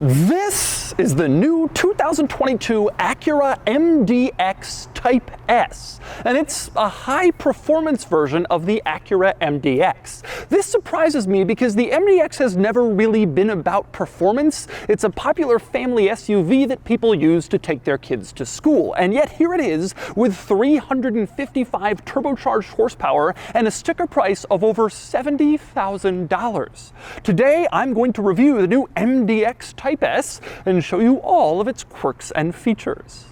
This is the new 2022 Acura MDX Type S, and it's a high-performance version of the Acura MDX. This surprises me because the MDX has never really been about performance. It's a popular family SUV that people use to take their kids to school, and yet here it is with 355 turbocharged horsepower and a sticker price of over $70,000. Today, I'm going to review the new MDX Type S and show you all of its quirks and features.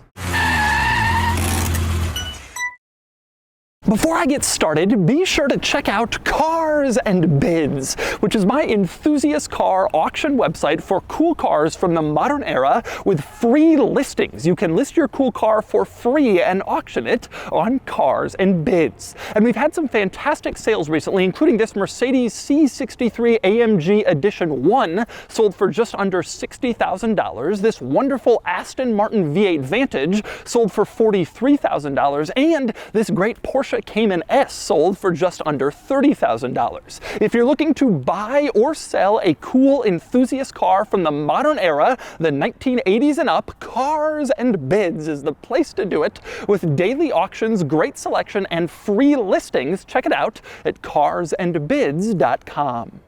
Before I get started, be sure to check out Cars and Bids, which is my enthusiast car auction website for cool cars from the modern era with free listings. You can list your cool car for free and auction it on Cars and Bids. And we've had some fantastic sales recently, including this Mercedes C63 AMG Edition 1 sold for just under $60,000, this wonderful Aston Martin V8 Vantage sold for $43,000, and this great Porsche Cayman S sold for just under $30,000. If you're looking to buy or sell a cool enthusiast car from the modern era, the 1980s and up, Cars and Bids is the place to do it. With daily auctions, great selection, and free listings, check it out at carsandbids.com.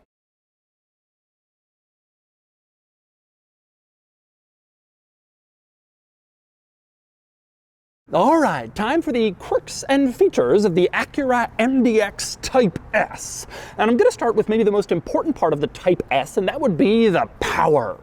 Alright, time for the quirks and features of the Acura MDX Type S. And I'm going to start with maybe the most important part of the Type S, and that would be the power.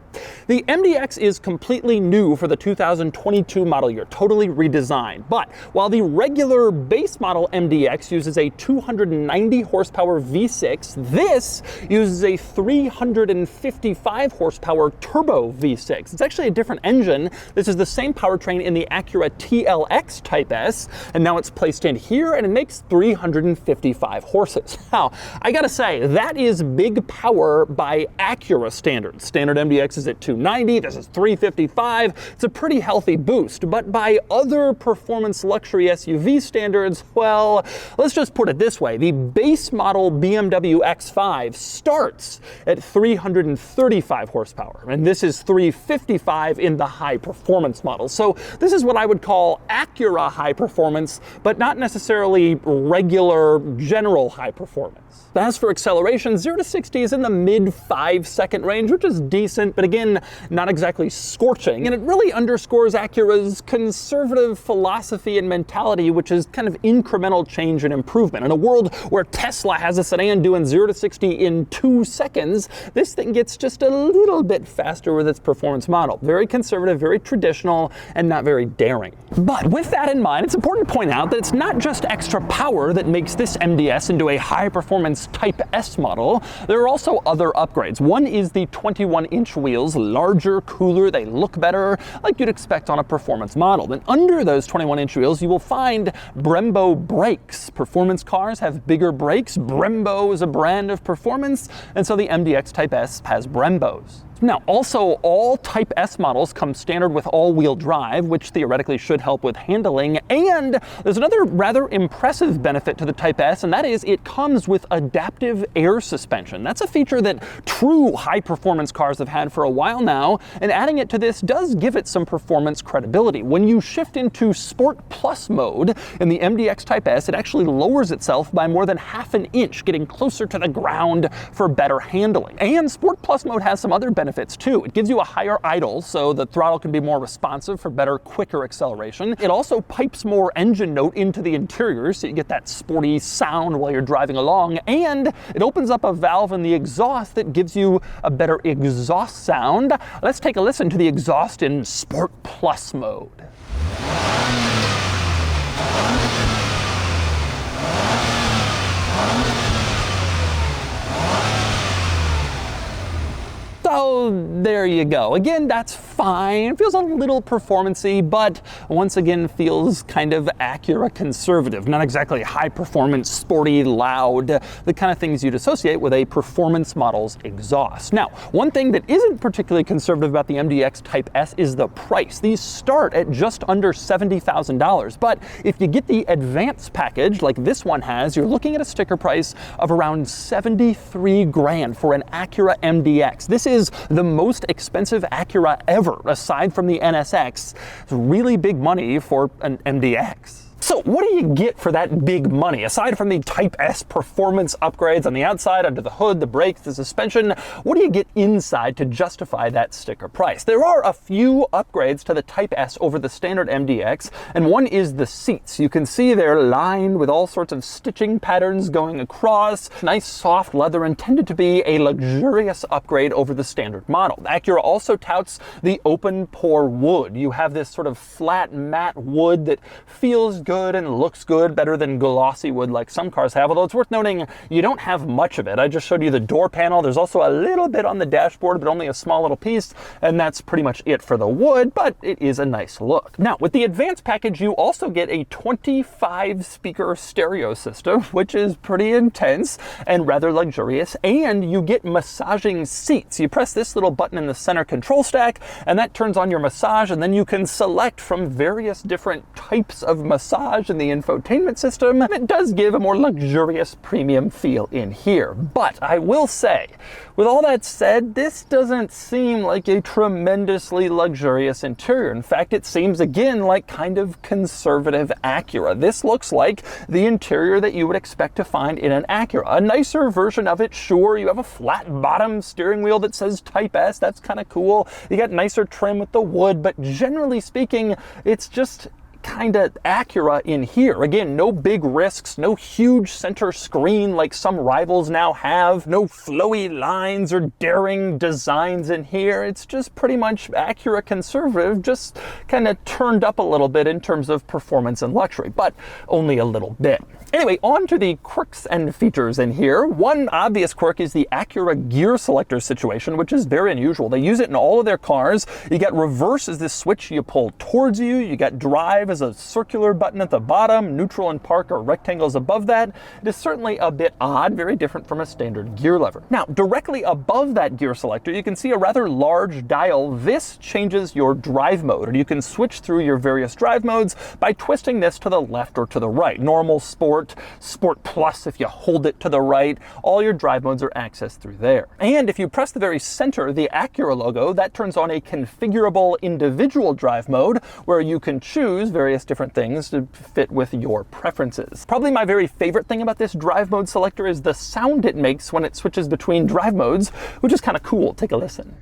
The MDX is completely new for the 2022 model year, totally redesigned. But while the regular base model MDX uses a 290 horsepower V6, this uses a 355 horsepower turbo V6. It's actually a different engine. This is the same powertrain in the Acura TLX Type S, and now it's placed in here, and it makes 355 horses. Now, I gotta say, that is big power by Acura standards. Standard MDX is at 290, this is 355. It's a pretty healthy boost, but by other performance luxury SUV standards, well, let's just put it this way. The base model BMW X5 starts at 335 horsepower, and this is 355 in the high performance model. So this is what I would call Acura high performance, but not necessarily regular general high performance. As for acceleration, 0 to 60 is in the mid 5-second range, which is decent, but again, not exactly scorching. And it really underscores Acura's conservative philosophy and mentality, which is kind of incremental change and improvement. In a world where Tesla has a sedan doing 0 to 60 in 2 seconds, this thing gets just a little bit faster with its performance model. Very conservative, very traditional, and not very daring. But with that in mind, it's important to point out that it's not just extra power that makes this MDS into a high-performance Type S model. There are also other upgrades. One is the 21-inch wheels, larger, cooler, they look better, like you'd expect on a performance model. Then under those 21-inch wheels, you will find Brembo brakes. Performance cars have bigger brakes. Brembo is a brand of performance, and so the MDX Type S has Brembos. Now, also, all Type S models come standard with all-wheel drive, which theoretically should help with handling, and there's another rather impressive benefit to the Type S, and that is it comes with adaptive air suspension. That's a feature that true high-performance cars have had for a while now, and adding it to this does give it some performance credibility. When you shift into Sport Plus mode in the MDX Type S, it actually lowers itself by more than ½ an inch, getting closer to the ground for better handling. And Sport Plus mode has some other benefits too. It gives you a higher idle, so the throttle can be more responsive for better, quicker acceleration. It also pipes more engine note into the interior, so you get that sporty sound while you're driving along, and it opens up a valve in the exhaust that gives you a better exhaust sound. Let's take a listen to the exhaust in Sport Plus mode. So there you go. Again, that's fine. It feels a little performance-y, but once again feels kind of Acura conservative. Not exactly high performance, sporty, loud, the kind of things you'd associate with a performance model's exhaust. Now, one thing that isn't particularly conservative about the MDX Type S is the price. These start at just under $70,000, but if you get the advanced package like this one has, you're looking at a sticker price of around $73 grand for an Acura MDX. This is is the most expensive Acura ever, aside from the NSX. It's really big money for an MDX. So what do you get for that big money? Aside from the Type S performance upgrades on the outside, under the hood, the brakes, the suspension, what do you get inside to justify that sticker price? There are a few upgrades to the Type S over the standard MDX, and one is the seats. You can see they're lined with all sorts of stitching patterns going across. Nice soft leather, intended to be a luxurious upgrade over the standard model. Acura also touts the open pore wood. You have this sort of flat matte wood that feels good and looks good, better than glossy wood like some cars have, although it's worth noting you don't have much of it. I just showed you the door panel. There's also a little bit on the dashboard, but only a small little piece, and that's pretty much it for the wood, but it is a nice look. Now, with the advanced package, you also get a 25 speaker stereo system, which is pretty intense and rather luxurious, and you get massaging seats. You press this little button in the center control stack, and that turns on your massage, and then you can select from various different types of massage in the infotainment system. It does give a more luxurious premium feel in here. But I will say, with all that said, this doesn't seem like a tremendously luxurious interior. In fact, it seems again like kind of conservative Acura. This looks like the interior that you would expect to find in an Acura. A nicer version of it, sure. You have a flat bottom steering wheel that says Type S. That's kind of cool. You got nicer trim with the wood, but generally speaking, it's just kind of Acura in here. Again, no big risks, no huge center screen like some rivals now have, no flowy lines or daring designs in here. It's just pretty much Acura conservative, just kind of turned up a little bit in terms of performance and luxury, but only a little bit. Anyway, on to the quirks and features in here. One obvious quirk is the Acura gear selector situation, which is very unusual. They use it in all of their cars. You got reverse as this switch you pull towards you. You got drive as a circular button at the bottom. Neutral and park are rectangles above that. It is certainly a bit odd, very different from a standard gear lever. Now, directly above that gear selector, you can see a rather large dial. This changes your drive mode, and you can switch through your various drive modes by twisting this to the left or to the right. Normal, Sport, Sport Plus if you hold it to the right. All your drive modes are accessed through there. And if you press the very center, the Acura logo, that turns on a configurable individual drive mode where you can choose various different things to fit with your preferences. Probably my very favorite thing about this drive mode selector is the sound it makes when it switches between drive modes, which is kind of cool. Take a listen.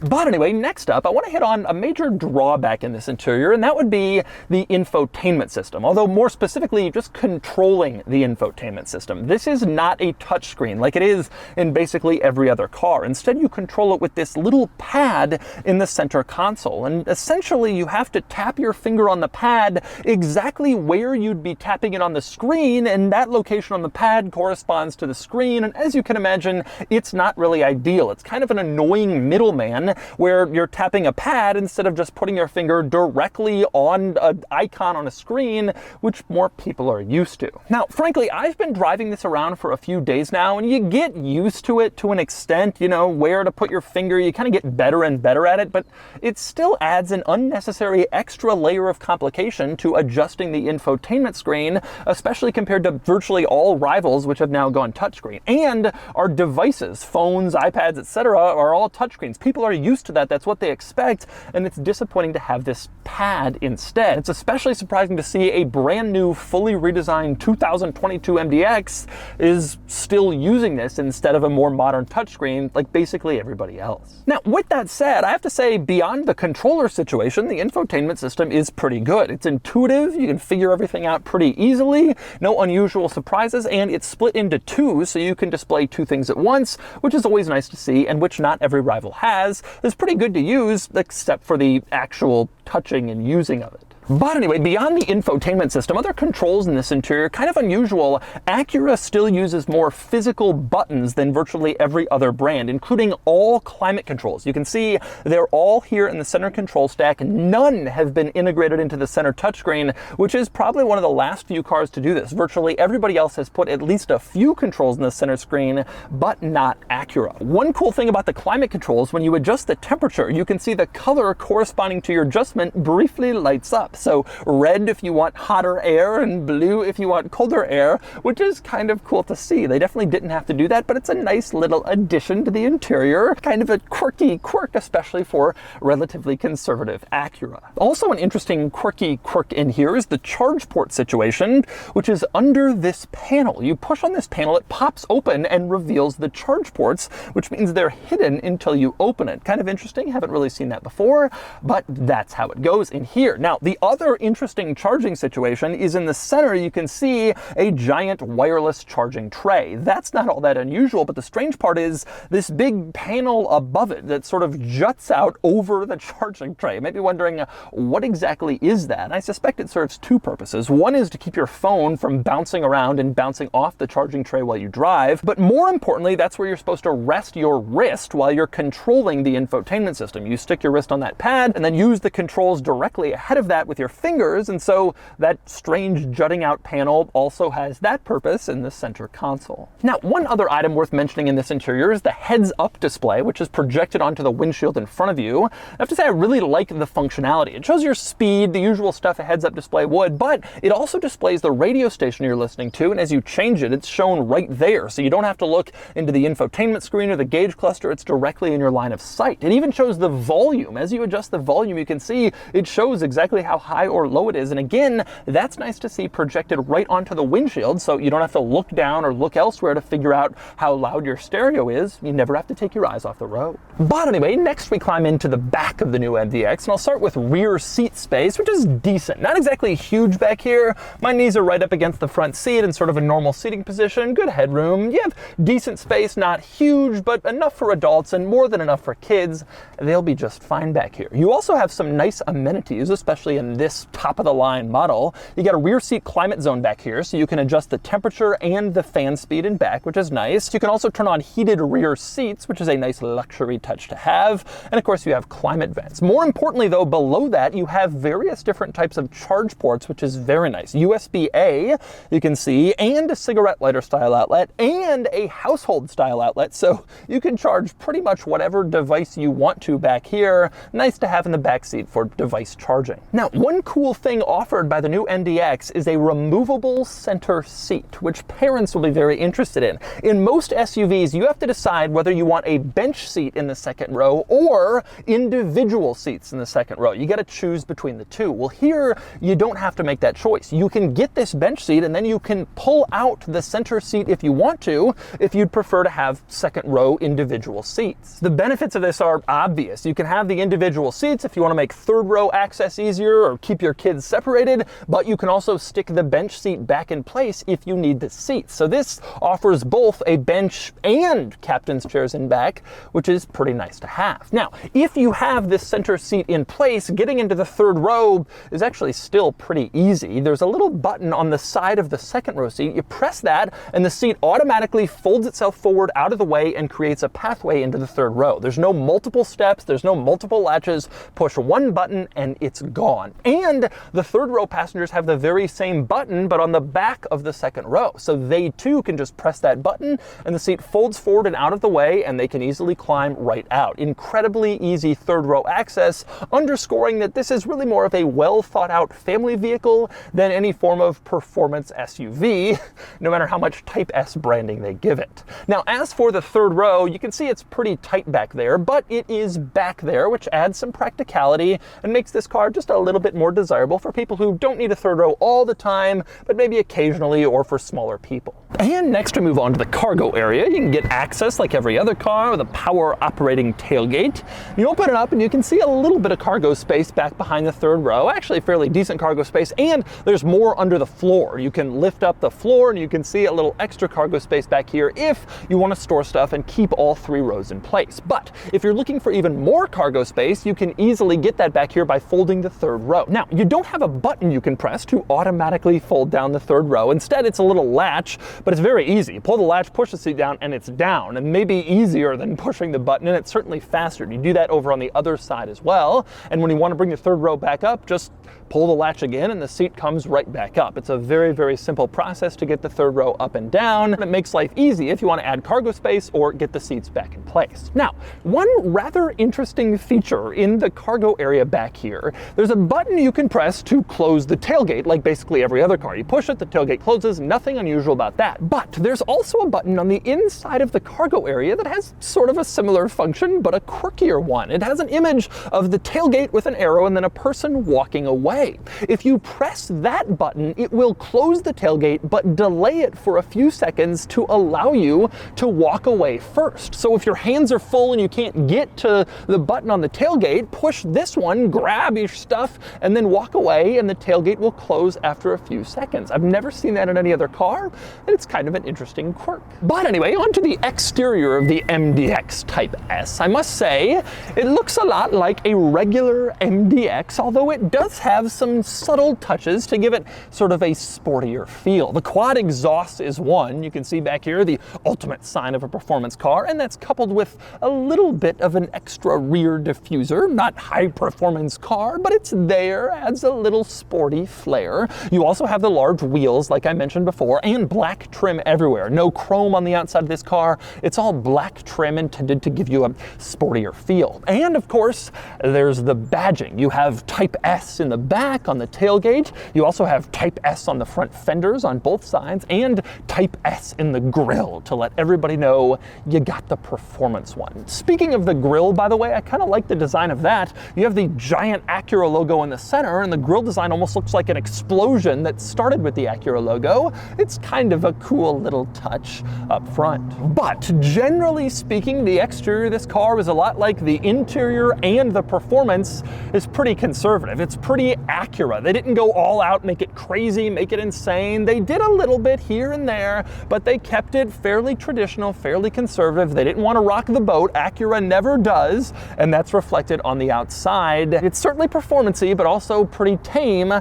But anyway, next up, I want to hit on a major drawback in this interior, and that would be the infotainment system. Although more specifically, just controlling the infotainment system. This is not a touchscreen like it is in basically every other car. Instead, you control it with this little pad in the center console. And essentially, you have to tap your finger on the pad exactly where you'd be tapping it on the screen, and that location on the pad corresponds to the screen. And as you can imagine, it's not really ideal. It's kind of an annoying middleman where you're tapping a pad instead of just putting your finger directly on an icon on a screen, which more people are used to. Now, frankly, I've been driving this around for a few days now, and you get used to it to an extent, you know, where to put your finger. You kind of get better and better at it, but it still adds an unnecessary extra layer of complication to adjusting the infotainment screen, especially compared to virtually all rivals, which have now gone touchscreen. And our devices, phones, iPads, etc., are all touchscreens. People are used to that. That's what they expect, and it's disappointing to have this pad instead. It's especially surprising to see a brand new, fully redesigned 2022 MDX is still using this instead of a more modern touchscreen like basically everybody else. Now, with that said, I have to say, beyond the controller situation, the infotainment system is pretty good. It's intuitive, you can figure everything out pretty easily, no unusual surprises, and it's split into two, so you can display two things at once, which is always nice to see, and which not every rival has. It's pretty good to use, except for the actual touching and using of it. But anyway, beyond the infotainment system, other controls in this interior are kind of unusual. Acura still uses more physical buttons than virtually every other brand, including all climate controls. You can see they're all here in the center control stack. None have been integrated into the center touchscreen, which is probably one of the last few cars to do this. Virtually everybody else has put at least a few controls in the center screen, but not Acura. One cool thing about the climate controls, when you adjust the temperature, you can see the color corresponding to your adjustment briefly lights up. up. So red if you want hotter air and blue if you want colder air, which is kind of cool to see. They definitely didn't have to do that, but it's a nice little addition to the interior. Kind of a quirky quirk, especially for relatively conservative Acura. Also an interesting quirky quirk in here is the charge port situation, which is under this panel. You push on this panel, it pops open and reveals the charge ports, which means they're hidden until you open it. Kind of interesting, haven't really seen that before, but that's how it goes in here. Now, the other interesting charging situation is in the center. You can see a giant wireless charging tray. That's not all that unusual, but the strange part is this big panel above it that sort of juts out over the charging tray. You might be wondering, what exactly is that? And I suspect it serves two purposes. One is to keep your phone from bouncing around and bouncing off the charging tray while you drive, but more importantly, that's where you're supposed to rest your wrist while you're controlling the infotainment system. You stick your wrist on that pad and then use the controls directly ahead of that with your fingers, and so that strange jutting out panel also has that purpose in the center console. Now, one other item worth mentioning in this interior is the heads-up display, which is projected onto the windshield in front of you. I have to say, I really like the functionality. It shows your speed, the usual stuff a heads-up display would, but it also displays the radio station you're listening to, and as you change it, it's shown right there, so you don't have to look into the infotainment screen or the gauge cluster. It's directly in your line of sight. It even shows the volume. As you adjust the volume, you can see it shows exactly how high or low it is, and again, that's nice to see projected right onto the windshield, so you don't have to look down or look elsewhere to figure out how loud your stereo is. You never have to take your eyes off the road. But anyway, next we climb into the back of the new MDX, and I'll start with rear seat space, which is decent. Not exactly huge back here. My knees are right up against the front seat in sort of a normal seating position. Good headroom. You have decent space, not huge, but enough for adults and more than enough for kids. They'll be just fine back here. You also have some nice amenities, especially in this top-of-the-line model. You got a rear seat climate zone back here, so you can adjust the temperature and the fan speed in back, which is nice. You can also turn on heated rear seats, which is a nice luxury touch to have. And of course, you have climate vents. More importantly, though, below that, you have various different types of charge ports, which is very nice. USB-A, you can see, and a cigarette lighter style outlet, and a household style outlet, so you can charge pretty much whatever device you want to back here. Nice to have in the back seat for device charging. Now, one cool thing offered by the new MDX is a removable center seat, which parents will be very interested in. In most SUVs, you have to decide whether you want a bench seat in the second row or individual seats in the second row. You got to choose between the two. Well, here, you don't have to make that choice. You can get this bench seat and then you can pull out the center seat if you want to, if you'd prefer to have second row individual seats. The benefits of this are obvious. You can have the individual seats if you want to make third row access easier or keep your kids separated, but you can also stick the bench seat back in place if you need the seats. So this offers both a bench and captain's chairs in back, which is pretty nice to have. Now, if you have this center seat in place, getting into the third row is actually still pretty easy. There's a little button on the side of the second row seat. You press that and the seat automatically folds itself forward out of the way and creates a pathway into the third row. There's no multiple steps, there's no multiple latches. Push one button and it's gone. And the third row passengers have the very same button, but on the back of the second row. So they too can just press that button and the seat folds forward and out of the way and they can easily climb right out. Incredibly easy third row access, underscoring that this is really more of a well thought out family vehicle than any form of performance SUV, no matter how much Type S branding they give it. Now, as for the third row, you can see it's pretty tight back there, but it is back there, which adds some practicality and makes this car just a little bit more desirable for people who don't need a third row all the time, but maybe occasionally or for smaller people. And next we move on to the cargo area. You can get access like every other car with a power operating tailgate. You open it up and you can see a little bit of cargo space back behind the third row, actually fairly decent cargo space, and there's more under the floor. You can lift up the floor and you can see a little extra cargo space back here if you want to store stuff and keep all three rows in place. But if you're looking for even more cargo space, you can easily get that back here by folding the third row. Now, you don't have a button you can press to automatically fold down the third row. Instead, it's a little latch, but it's very easy. You pull the latch, push the seat down, and it's down. And maybe easier than pushing the button, and it's certainly faster. You do that over on the other side as well. And when you want to bring the third row back up, just pull the latch again and the seat comes right back up. It's a very, very simple process to get the third row up and down. It makes life easy if you want to add cargo space or get the seats back in place. Now, one rather interesting feature in the cargo area back here, there's a button button you can press to close the tailgate, like basically every other car. You push it, the tailgate closes, nothing unusual about that. But there's also a button on the inside of the cargo area that has sort of a similar function, but a quirkier one. It has an image of the tailgate with an arrow and then a person walking away. If you press that button, it will close the tailgate, but delay it for a few seconds to allow you to walk away first. So if your hands are full and you can't get to the button on the tailgate, push this one, grab your stuff, and then walk away, and the tailgate will close after a few seconds. I've never seen that in any other car, and it's kind of an interesting quirk. But anyway, onto the exterior of the MDX Type S. I must say, it looks a lot like a regular MDX, although it does have some subtle touches to give it sort of a sportier feel. The quad exhaust is one. You can see back here the ultimate sign of a performance car, and that's coupled with a little bit of an extra rear diffuser. Not high performance car, but it's there, adds a little sporty flair. You also have the large wheels, like I mentioned before, and black trim everywhere. No chrome on the outside of this car. It's all black trim intended to give you a sportier feel. And of course, there's the badging. You have Type S in the back on the tailgate. You also have Type S on the front fenders on both sides, and Type S in the grille to let everybody know you got the performance one. Speaking of the grille, by the way, I kind of like the design of that. You have the giant Acura logo in the center, and the grille design almost looks like an explosion that started with the Acura logo. It's kind of a cool little touch up front. But generally speaking, the exterior of this car is a lot like the interior, and the performance is pretty conservative. It's pretty Acura. They didn't go all out, make it crazy, make it insane. They did a little bit here and there, but they kept it fairly traditional, fairly conservative. They didn't want to rock the boat. Acura never does, and that's reflected on the outside. It's certainly performance-y, but also pretty tame,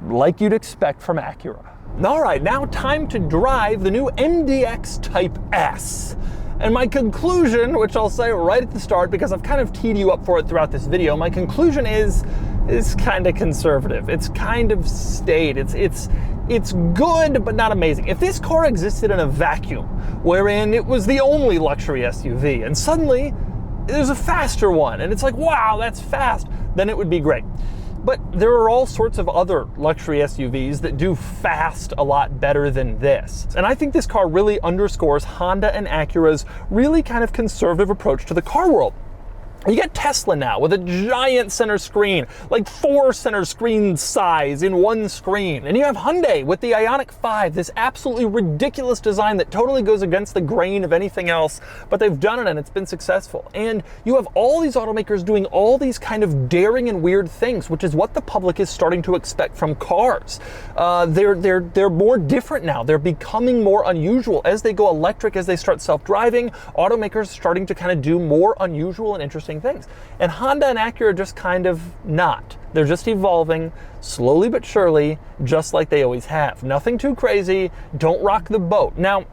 like you'd expect from Acura. All right, now time to drive the new MDX Type S. And my conclusion, which I'll say right at the start because I've kind of teed you up for it throughout this video, my conclusion is kind of conservative. It's kind of staid. It's good, but not amazing. If this car existed in a vacuum, wherein it was the only luxury SUV, and suddenly there's a faster one, and it's like, wow, that's fast, then it would be great. But there are all sorts of other luxury SUVs that do fast a lot better than this. And I think this car really underscores Honda and Acura's really kind of conservative approach to the car world. You get Tesla now with a giant center screen, like 4 center screen size in one screen. And you have Hyundai with the Ioniq 5, this absolutely ridiculous design that totally goes against the grain of anything else, but they've done it and it's been successful. And you have all these automakers doing all these kind of daring and weird things, which is what the public is starting to expect from cars. They're more different now. They're becoming more unusual. As they go electric, as they start self-driving, automakers are starting to kind of do more unusual and interesting things. And Honda and Acura are just kind of not. They're just evolving slowly but surely, just like they always have. Nothing too crazy. Don't rock the boat. Now,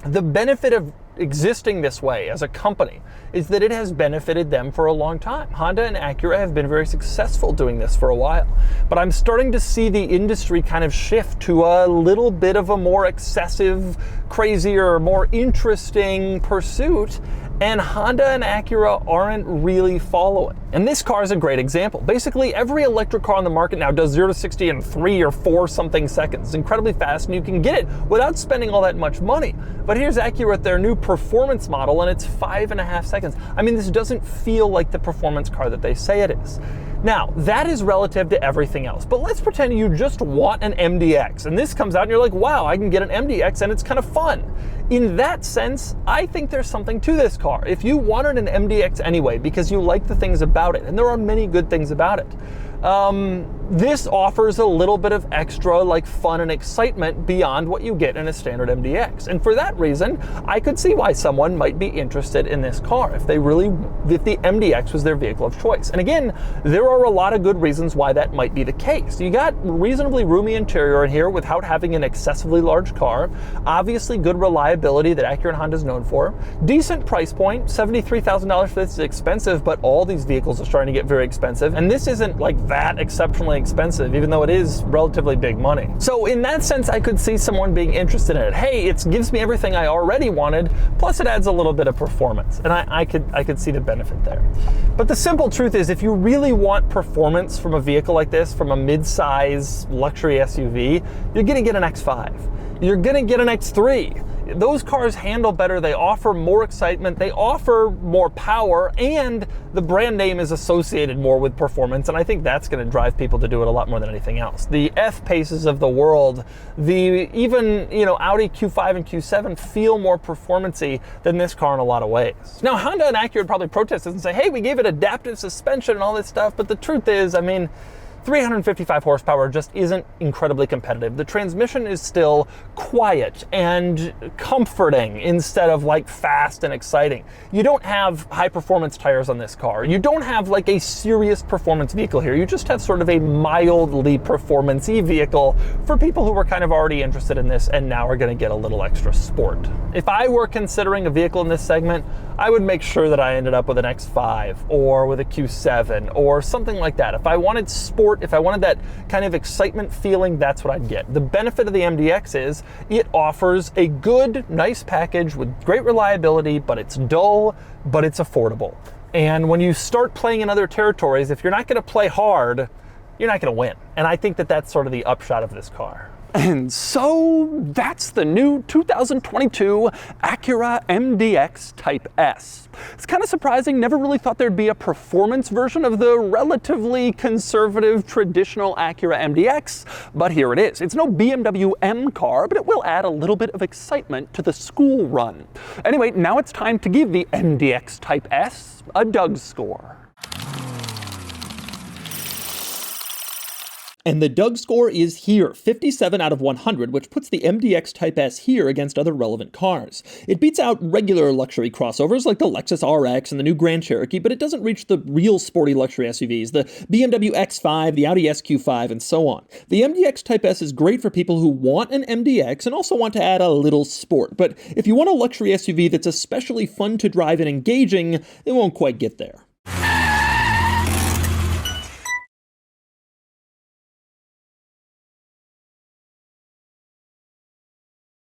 the benefit of existing this way as a company is that it has benefited them for a long time. Honda and Acura have been very successful doing this for a while. But I'm starting to see the industry kind of shift to a little bit of a more excessive, crazier, more interesting pursuit, and Honda and Acura aren't really following. And this car is a great example. Basically, every electric car on the market now does 0 to 60 in 3 or 4 something seconds. It's incredibly fast, and you can get it without spending all that much money. But here's Acura with their new performance model, and it's 5.5 seconds. I mean, this doesn't feel like the performance car that they say it is. Now, that is relative to everything else, but let's pretend you just want an MDX, and this comes out and you're like, wow, I can get an MDX and it's kind of fun. In that sense, I think there's something to this car. If you wanted an MDX anyway, because you like the things about it, and there are many good things about it, this offers a little bit of extra like fun and excitement beyond what you get in a standard MDX. And for that reason, I could see why someone might be interested in this car if the MDX was their vehicle of choice. And again, there are a lot of good reasons why that might be the case. You got reasonably roomy interior in here without having an excessively large car, obviously good reliability that Acura and Honda is known for, decent price point, $73,000 for this is expensive, but all these vehicles are starting to get very expensive, and this isn't like that exceptionally exorbitantly expensive, even though it is relatively big money. So in that sense, I could see someone being interested in it. Hey, it gives me everything I already wanted, plus it adds a little bit of performance, and I could see the benefit there. But the simple truth is, if you really want performance from a vehicle like this, from a mid-size luxury SUV, you're gonna get an X5. You're gonna get an X3. Those cars handle better, they offer more excitement, they offer more power, and the brand name is associated more with performance, and I think that's going to drive people to do it a lot more than anything else. The F-Paces of the world, even Audi Q5 and Q7 feel more performance-y than this car in a lot of ways. Now, Honda and Acura would probably protest this and say, hey, we gave it adaptive suspension and all this stuff, but the truth is, I mean, 355 horsepower just isn't incredibly competitive. The transmission is still quiet and comforting instead of like fast and exciting. You don't have high performance tires on this car. You don't have like a serious performance vehicle here. You just have sort of a mildly performance-y vehicle for people who were kind of already interested in this and now are going to get a little extra sport. If I were considering a vehicle in this segment, I would make sure that I ended up with an X5 or with a Q7 or something like that. If I wanted sport, if I wanted that kind of excitement feeling, that's what I'd get. The benefit of the MDX is it offers a good, nice package with great reliability, but it's dull, but it's affordable. And when you start playing in other territories, if you're not going to play hard, you're not going to win. And I think that that's sort of the upshot of this car. And so that's the new 2022 Acura MDX Type S. It's kind of surprising, never really thought there'd be a performance version of the relatively conservative traditional Acura MDX, but here it is. It's no BMW M car, but it will add a little bit of excitement to the school run. Anyway, now it's time to give the MDX Type S a Doug score. And the Doug score is here, 57 out of 100, which puts the MDX Type S here against other relevant cars. It beats out regular luxury crossovers like the Lexus RX and the new Grand Cherokee, but it doesn't reach the real sporty luxury SUVs, the BMW X5, the Audi SQ5, and so on. The MDX Type S is great for people who want an MDX and also want to add a little sport, but if you want a luxury SUV that's especially fun to drive and engaging, it won't quite get there.